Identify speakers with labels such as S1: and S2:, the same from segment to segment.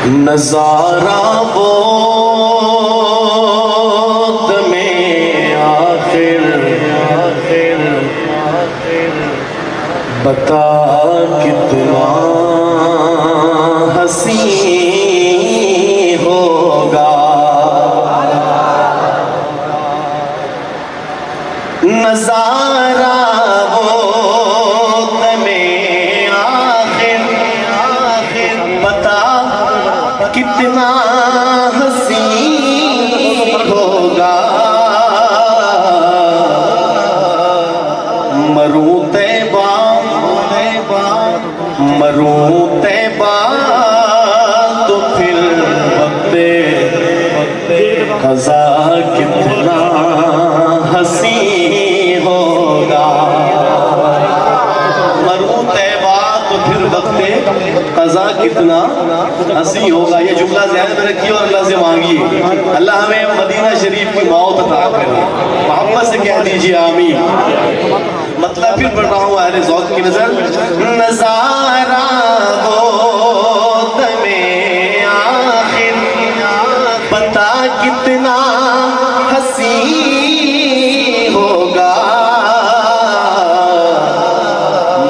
S1: نظارہ وہ دم آخر بتا کتنا حسین ہوگا، نظارہ وہ دم آخر بتا کتنا حسین ہوگا، مروں طیبہ تو پھر وقت قضا کتنا حسین ہوگا، مروں طیبہ تو پھر وقت قضا کتنا حسین ہوگا۔ یہ جملہ ذہن میں رکھیے اور اللہ سے مانگیے اللہ ہمیں مدینہ شریف کی موت عطا کرے، محبت سے کہہ دیجئے آمین۔ مطلب پھر پڑھ رہا ہوں اہل ذوق کی نظر، نظارہ وہ دم آخر پتا کتنا حسین ہوگا،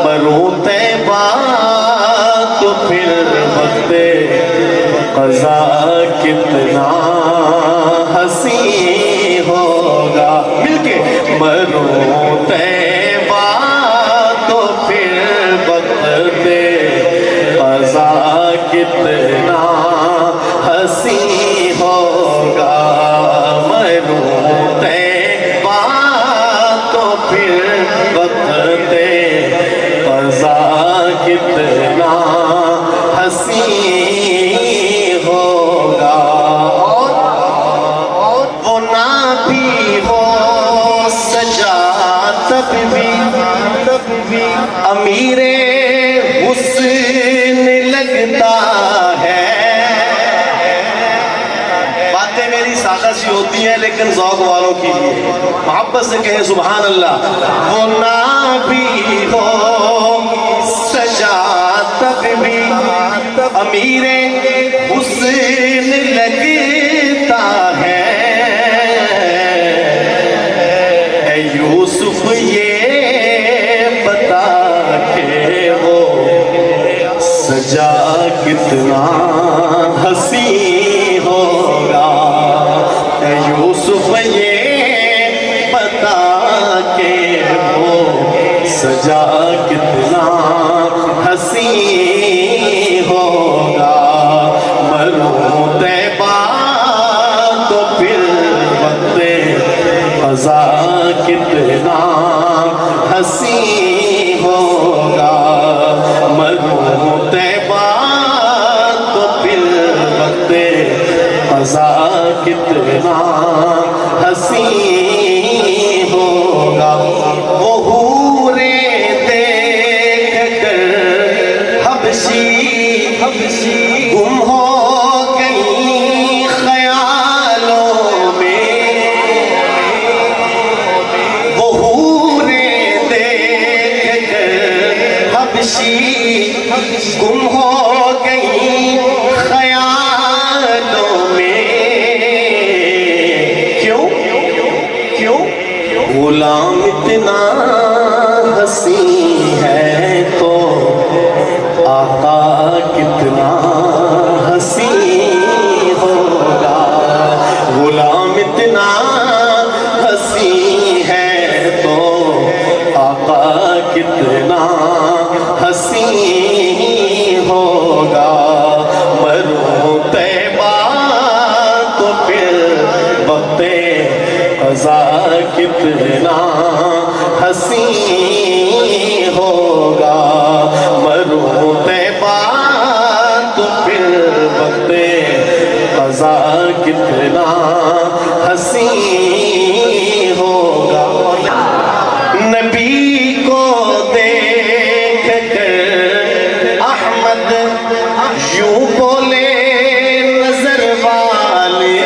S1: مروں طیبہ تو پھر وقت قضا کتنا حسین ہوگا، مل کے مروں طیبہ تو پھر وقت قضا کتنا حسین ہوگا، مروں طیبہ تو پھر وقت قضا کتنا حسین ہوگا، اور وہ نہ بھی ہو سجا تب بھی امیر حسن لگتا ہے، باتیں میری سادہ سی ہوتی ہیں لیکن ذوق والوں کی لیے، محبت سے کہیں سبحان اللہ۔ وہ نہ بھی ہو سجا تب بھی امیر حسن لگتا ہے، اے یوسف یہ بتا کہ وہ سجا کتنا حسین ہوگا، اے یوسف یہ بتا کہ وہ سجا کتنا حسین ہوگا، مروں طیبہ تو پھر وقت قضا کتنا حسین ہوگا، مروں طیبہ تو پھر وقت قضا کتنا حسین ہوگا، وہ حوریں دیکھ کر حبشی گم ہو گئی خیالوں میں، وہ حوریں دیکھ کر حبشی گم ہو گئی خیالوں میں، کیوں غلام اتنا حسین ہے تو آقا کتنا حسین ہوگا، غلام اتنا حسین ہے تو آقا کتنا حسین ہوگا، مروں طیبہ تو پھر وقت قضا کتنا حسین ہوگا، مروں طیبہ تو پھر وقت قضا کتنا حسین ہوگا، نبی کو دیکھ کر احمد یوں بولے نظر والے،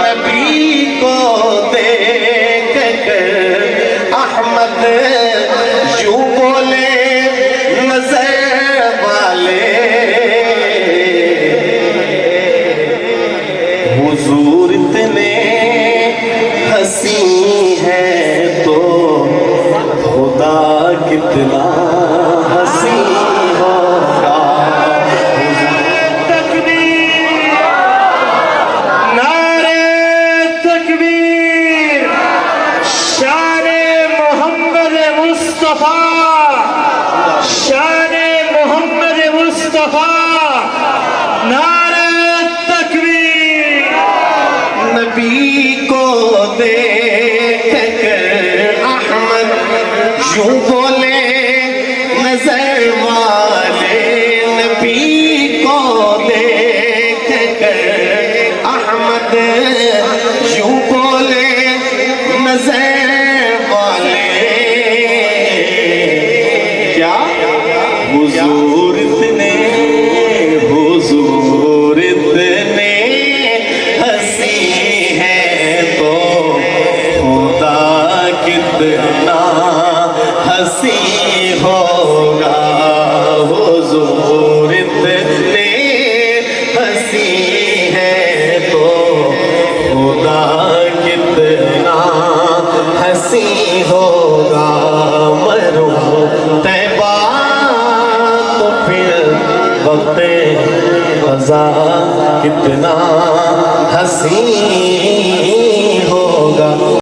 S1: نبی کو دیکھ کر احمد یوں بولے نظر والے، شاید یوں بولے نظر والے کیا حضور اتنے ہنسی ہے تو خدا کتنا ہنسی ہوگا حضور اتنے ہنسی ہے تو خدا کتنا ہنسی ہوگا مروں طیبہ تو پھر وقت قضا کتنا ہنسی ہوگا